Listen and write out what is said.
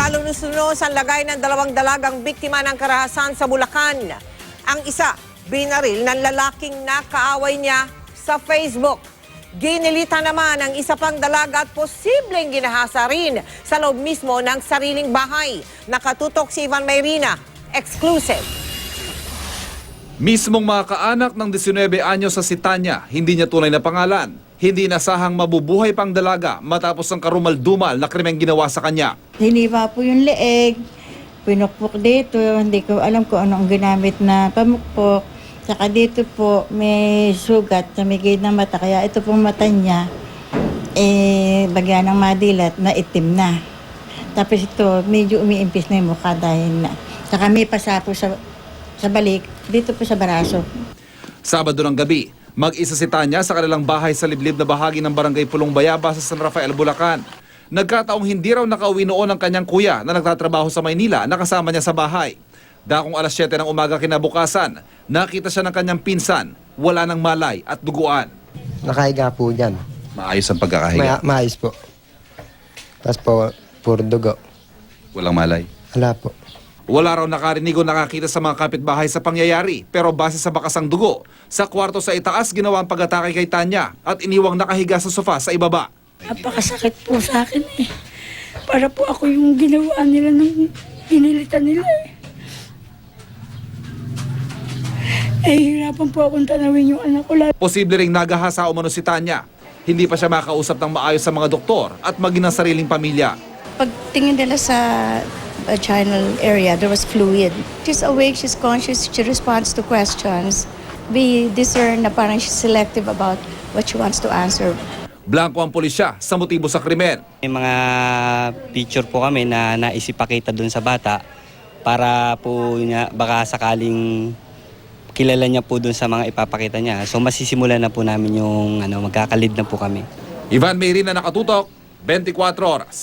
Nalunos-lunos ang lagay ng dalawang dalagang biktima ng karahasan sa Bulacan. Ang isa, binaril ng lalaking nakaaway niya sa Facebook. Ginilitan naman ang isa pang dalaga at posibleng ginahasa rin sa loob mismo ng sariling bahay. Nakatutok si Ivan Mayrina. Exclusive. Mismong mga kaanak ng 19 anyo sa Sitanya, hindi niya tunay na pangalan. Hindi nasahang mabubuhay pang dalaga matapos ang karumal-dumal na krimeng ginawa sa kanya. Hiniba po yung leeg, pinukpok dito, hindi ko alam kung ano ang ginamit na pamukpok. Saka dito po may sugat sa may gilid ng mata, kaya ito pong mata niya, bagyan ng madilat na itim na. Tapos ito, medyo umiimpis na yung mukha dahil na. Saka may pasa po sa balik, dito po sa baraso. Sabado ng gabi, mag-isa si Tanya sa kanilang bahay sa liblib na bahagi ng barangay Pulong Bayaba sa San Rafael, Bulacan. Nagkataong hindi raw nakauwi noon ang kanyang kuya na nagtatrabaho sa Maynila na kasama niya sa bahay. Dakong alas 7 ng umaga kinabukasan, nakita siya ng kanyang pinsan, wala ng malay at duguan. Nakahiga po dyan. Maayos ang pagkakahiga. Maayos po. Tapos po, puro dugo. Walang malay. Wala po. Wala raw nakarinig o nakakita sa mga kapitbahay sa pangyayari, pero base sa bakasang dugo, sa kwarto sa itaas ginawa ang pag-atake kay Tanya at iniwang nakahiga sa sofa sa ibaba. Napakasakit po sa akin eh. Para po ako yung ginawa nila ng ginilitan nila eh. Hirapan po akong tanawin yung anak ko. Posible ring nagahasa umano si Tanya. Hindi pa siya makausap ng maayos sa mga doktor at maging ng sariling pamilya. Pagtingin nila sa vaginal area, there was fluid. She's awake, she's conscious, she responds to questions. We discern na parang she's selective about what she wants to answer. Blanco ang pulisya sa motibo sa krimen. May mga picture po kami na naisipakita dun sa bata para po niya baka sakaling kilala niya po dun sa mga ipapakita niya. So masisimulan na po namin yung magkakalid na po kami. Ivan Mayrina, nakatutok, 24 oras.